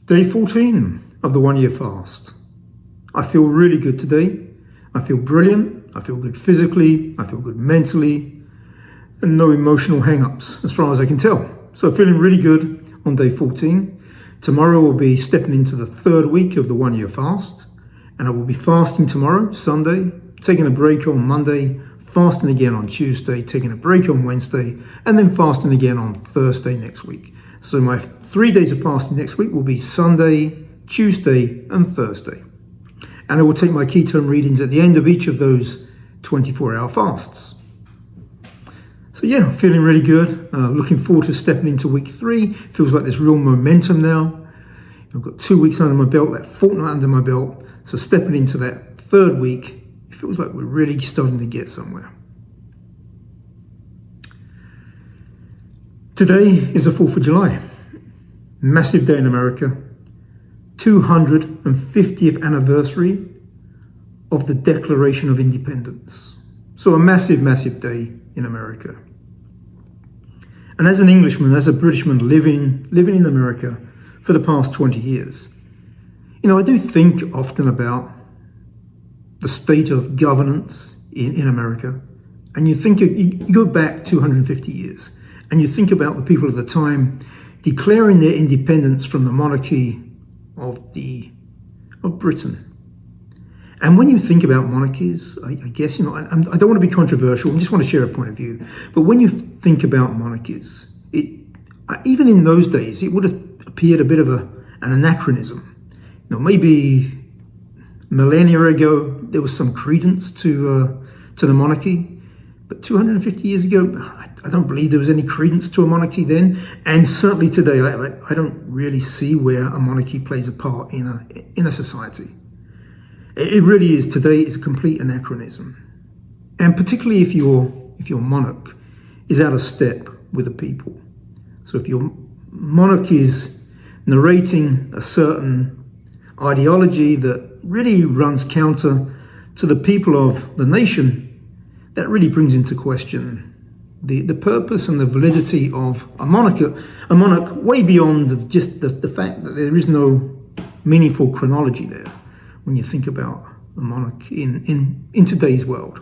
Day 14 of the 1 year fast. I feel really good today. I feel brilliant. I feel good physically. I feel good mentally. And no emotional hang-ups as far as I can tell. So feeling really good on day 14. Tomorrow we'll be stepping into the third week of the 1 year fast. And I will be fasting tomorrow, Sunday, taking a break on Monday, fasting again on Tuesday, taking a break on Wednesday, and then fasting again on Thursday next week. So my 3 days of fasting next week will be Sunday, Tuesday, and Thursday. And I will take my ketone readings at the end of each of those 24-hour fasts. So yeah, feeling really good. Looking forward to stepping into week 3. Feels like there's real momentum now. I've got 2 weeks under my belt, that fortnight under my belt. So stepping into that third week, it feels like we're really starting to get somewhere. Today is the 4th of July. Massive day in America. 250th anniversary of the Declaration of Independence. So a massive, massive day in America. And as an Englishman, as a Britishman living in America for the past 20 years, I do think often about the state of governance in America. And you go back 250 years and you think about the people at the time declaring their independence from the monarchy of Britain. And when you think about monarchies, I guess, I don't want to be controversial, I just want to share a point of view. But when you think about monarchies, even in those days, it would have appeared a bit of an anachronism. Maybe millennia ago, there was some credence to the monarchy. But 250 years ago, I don't believe there was any credence to a monarchy then. And certainly today, I don't really see where a monarchy plays a part in a society. It really is, today is a complete anachronism. And particularly if your monarch is out of step with the people. So if your monarch is narrating a certain ideology that really runs counter to the people of the nation, that really brings into question the purpose and the validity of a monarch way beyond just the fact that there is no meaningful chronology there when you think about a monarch in today's world.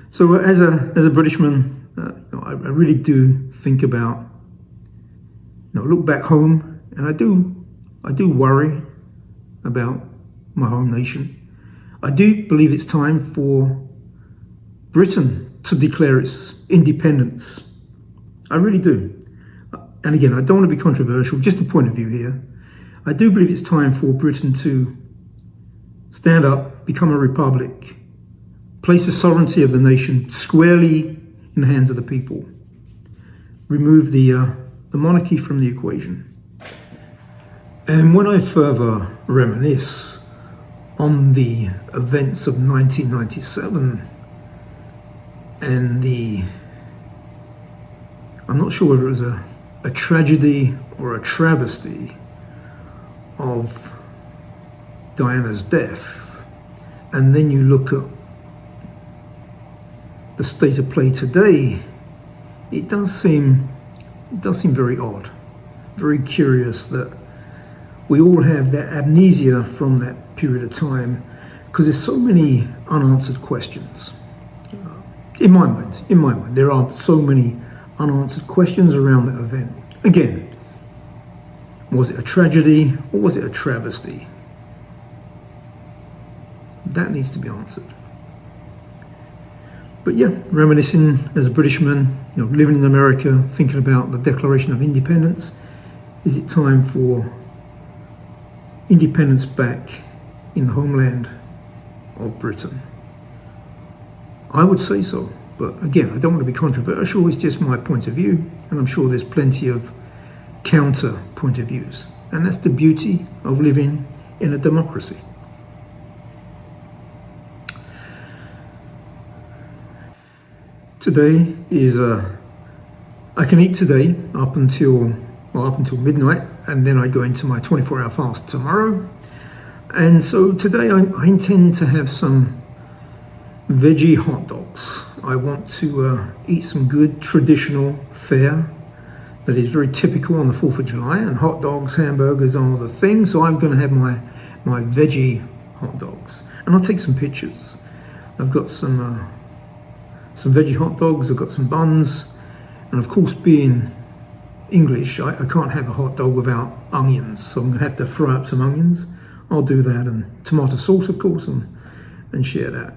So as a Britishman, I really do think about, look back home, and I do worry about my home nation. I do believe it's time for Britain to declare its independence. I really do. And again, I don't want to be controversial, just a point of view here. I do believe it's time for Britain to stand up, become a republic, place the sovereignty of the nation squarely in the hands of the people, remove the monarchy from the equation. And when I further reminisce on the events of 1997 and I'm not sure whether it was a tragedy or a travesty of Diana's death, and then you look at the state of play today, it does seem very odd, very curious that we all have that amnesia from that period of time, because there's so many unanswered questions. In my mind, there are so many unanswered questions around that event. Again, was it a tragedy or was it a travesty? That needs to be answered. But yeah, reminiscing as a Britishman, living in America, thinking about the Declaration of Independence. Is it time for independence back in the homeland of Britain? I would say so, but again, I don't want to be controversial, it's just my point of view, and I'm sure there's plenty of counter point of views, and that's the beauty of living in a democracy. Today is, I can eat today up until midnight, and then I go into my 24-hour fast tomorrow. And so today I intend to have some veggie hot dogs. I want to eat some good traditional fare that is very typical on the 4th of July, and hot dogs, hamburgers are the thing. So I'm going to have my veggie hot dogs, and I'll take some pictures. I've got some veggie hot dogs, I've got some buns, and of course, being English, I can't have a hot dog without onions, so I'm going to have to fry up some onions. I'll do that, and tomato sauce, of course, and share that.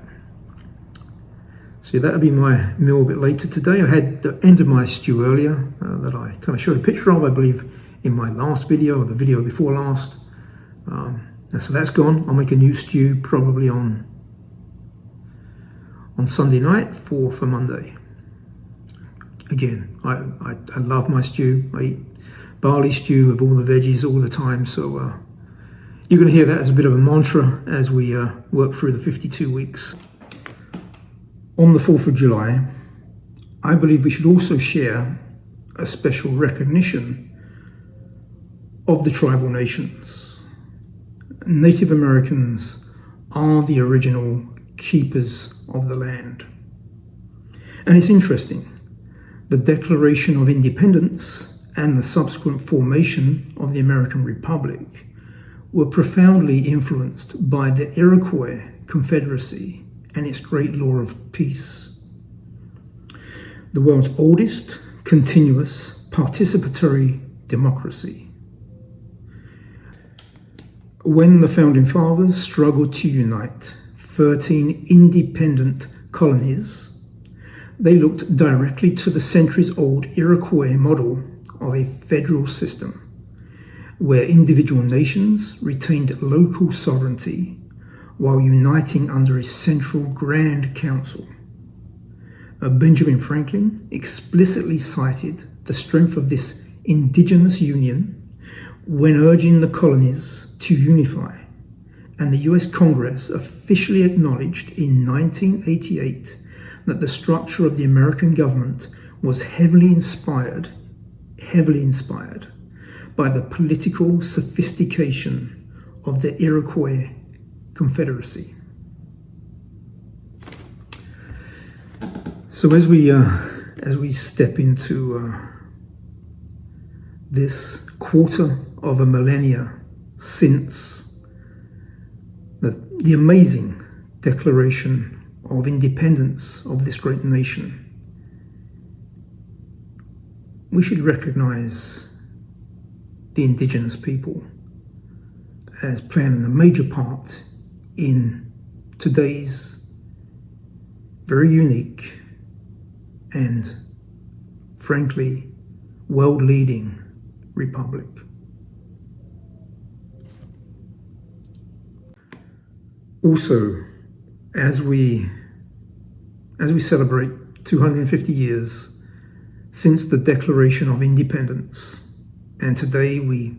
So that'll be my meal a bit later today. I had the end of my stew earlier that I kind of showed a picture of, I believe, in my last video, or the video before last. So that's gone. I'll make a new stew probably on Sunday night for Monday. Again, I love my stew. I eat barley stew with all the veggies all the time. So you're going to hear that as a bit of a mantra as we work through the 52 weeks. On the 4th of July, I believe we should also share a special recognition of the tribal nations. Native Americans are the original keepers of the land. And it's interesting, the Declaration of Independence and the subsequent formation of the American Republic were profoundly influenced by the Iroquois Confederacy and its great law of peace. The world's oldest, continuous, participatory democracy. When the Founding Fathers struggled to unite 13 independent colonies, they looked directly to the centuries-old Iroquois model of a federal system, where individual nations retained local sovereignty while uniting under a central Grand Council. Benjamin Franklin explicitly cited the strength of this indigenous union when urging the colonies to unify, and the US Congress officially acknowledged in 1988 that the structure of the American government was heavily inspired by the political sophistication of the Iroquois Confederacy. So as we step into this quarter of a millennia since the amazing Declaration of Independence of this great nation, we should recognize the indigenous people as playing a major part in today's very unique and frankly world-leading republic. Also, as we celebrate 250 years since the Declaration of Independence, and today we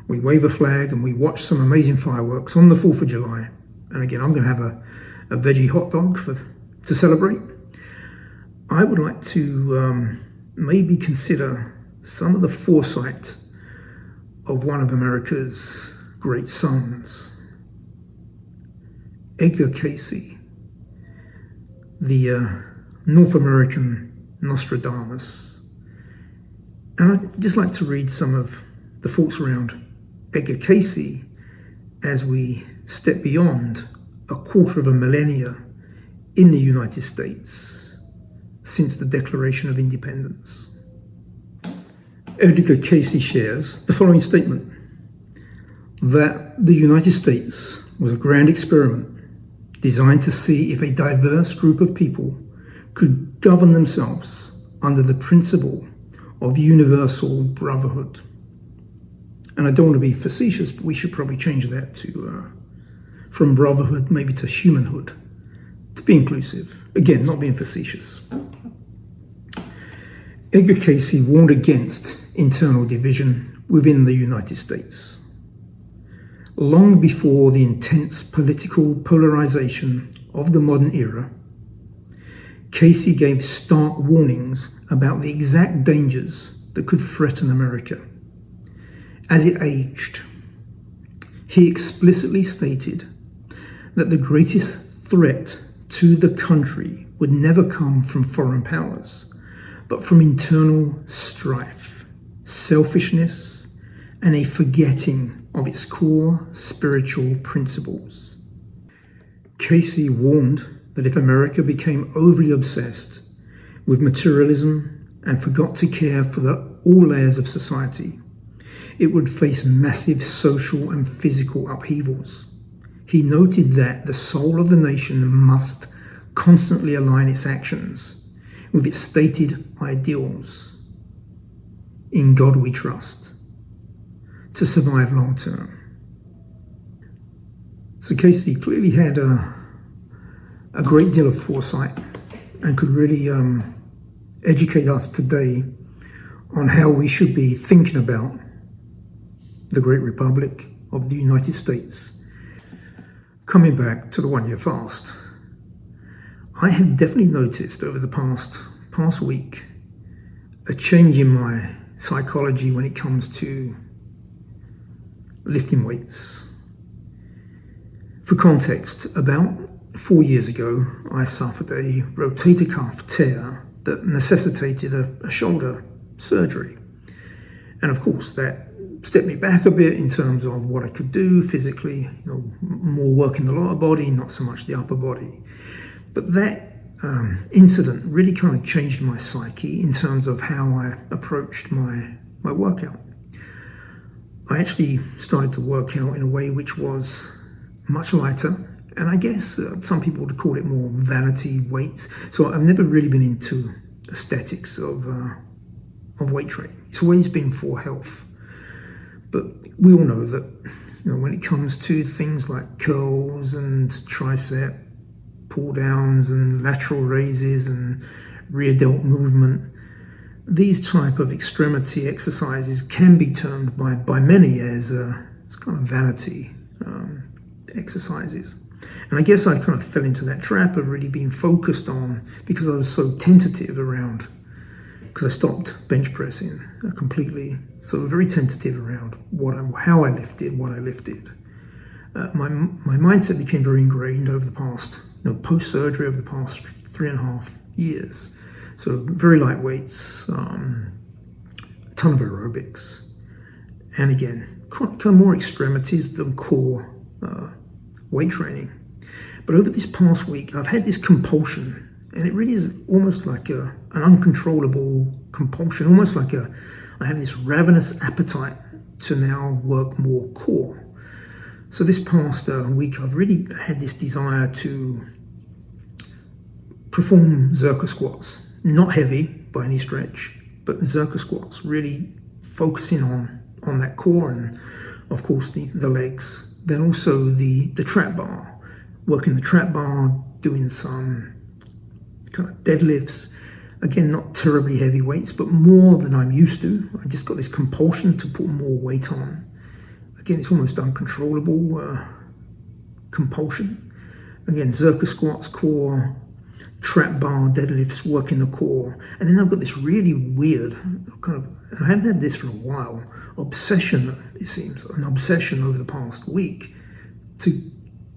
wave a flag and we watch some amazing fireworks on the 4th of July. And again, I'm going to have a veggie hot dog to celebrate. I would like to maybe consider some of the foresight of one of America's great sons, Edgar Cayce, the North American Nostradamus. And I'd just like to read some of the thoughts around Edgar Cayce as we step beyond a quarter of a millennia in the United States since the Declaration of Independence. Edgar Cayce shares the following statement: that the United States was a grand experiment designed to see if a diverse group of people could govern themselves under the principle of universal brotherhood. And I don't want to be facetious, but we should probably change that to from brotherhood maybe to humanhood, to be inclusive. Again, not being facetious. Edgar Cayce warned against internal division within the United States. Long before the intense political polarization of the modern era, Cayce gave stark warnings about the exact dangers that could threaten America. As it aged, he explicitly stated that the greatest threat to the country would never come from foreign powers, but from internal strife. selfishness, and a forgetting of its core spiritual principles. Cayce warned that if America became overly obsessed with materialism and forgot to care for all layers of society, it would face massive social and physical upheavals. He noted that the soul of the nation must constantly align its actions with its stated ideals. In God we trust, to survive long term. So Cayce clearly had a great deal of foresight and could really educate us today on how we should be thinking about the Great Republic of the United States. Coming back to the 1 year fast, I have definitely noticed over the past week a change in my psychology when it comes to lifting weights. For context, about 4 years ago, I suffered a rotator cuff tear that necessitated a shoulder surgery. And of course, that stepped me back a bit in terms of what I could do physically, more work in the lower body, not so much the upper body. But that incident really kind of changed my psyche in terms of how I approached my workout. I actually started to work out in a way which was much lighter, and I guess some people would call it more vanity weights. So I've never really been into aesthetics of weight training. It's always been for health. But we all know that when it comes to things like curls and tricep pull downs and lateral raises and rear delt movement, these type of extremity exercises can be termed by many as kind of vanity exercises. And I guess I kind of fell into that trap of really being focused on, because I was so tentative around, because I stopped bench pressing completely, so very tentative around how I lifted, what I lifted. My mindset became very ingrained over the past, post-surgery, over the past 3.5 years. So very light weights, a ton of aerobics, and again, kind of more extremities than core weight training. But over this past week, I've had this compulsion, and it really is almost like an uncontrollable compulsion, almost like I have this ravenous appetite to now work more core. So this past week, I've really had this desire to perform Zercher squats. Not heavy by any stretch, but Zercher squats, really focusing on that core and, of course, the legs. Then also the trap bar, working the trap bar, doing some kind of deadlifts. Again, not terribly heavy weights, but more than I'm used to. I just got this compulsion to put more weight on. Again, it's almost uncontrollable compulsion. Again, Zercher squats, core, trap bar, deadlifts, working the core. And then I've got this really weird kind of, I haven't had this for a while, obsession, it seems, an obsession over the past week to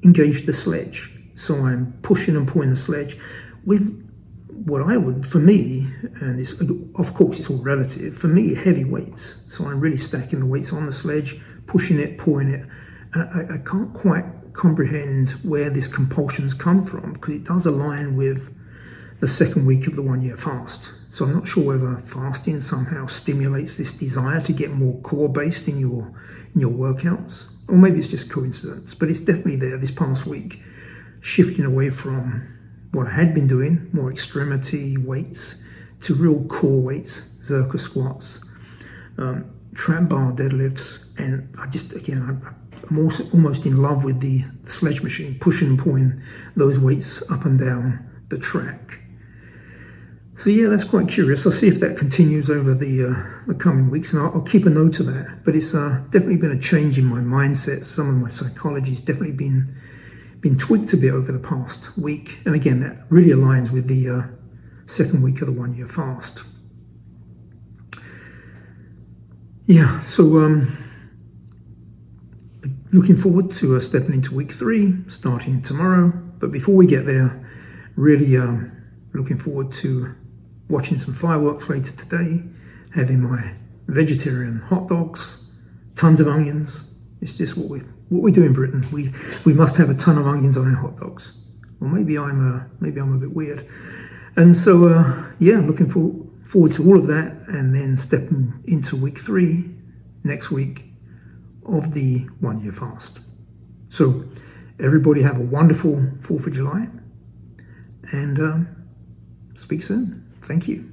engage the sledge. So I'm pushing and pulling the sledge with what I would, for me, and it's, of course it's all relative, for me, heavy weights. So I'm really stacking the weights on the sledge, pushing it, pulling it. And I can't quite comprehend where this compulsion's come from, because it does align with the second week of the 1 year fast. So I'm not sure whether fasting somehow stimulates this desire to get more core based in your workouts, or maybe it's just coincidence, but it's definitely there this past week, shifting away from what I had been doing, more extremity weights, to real core weights, Zercher squats, trap bar deadlifts, and I'm also almost in love with the sledge machine, pushing and pulling those weights up and down the track. So yeah, that's quite curious. I'll see if that continues over the coming weeks, and I'll keep a note of that. But it's definitely been a change in my mindset. Some of my psychology's definitely been tweaked a bit over the past week. And again, that really aligns with the second week of the 1 year fast. Yeah, so looking forward to stepping into week 3, starting tomorrow. But before we get there, really looking forward to watching some fireworks later today, having my vegetarian hot dogs, tons of onions. It's just what we do in Britain. We must have a ton of onions on our hot dogs. Or maybe I'm a bit weird. And so yeah, looking forward to all of that, and then stepping into week 3 next week of the 1 year fast. So everybody have a wonderful 4th of July, and speak soon. Thank you.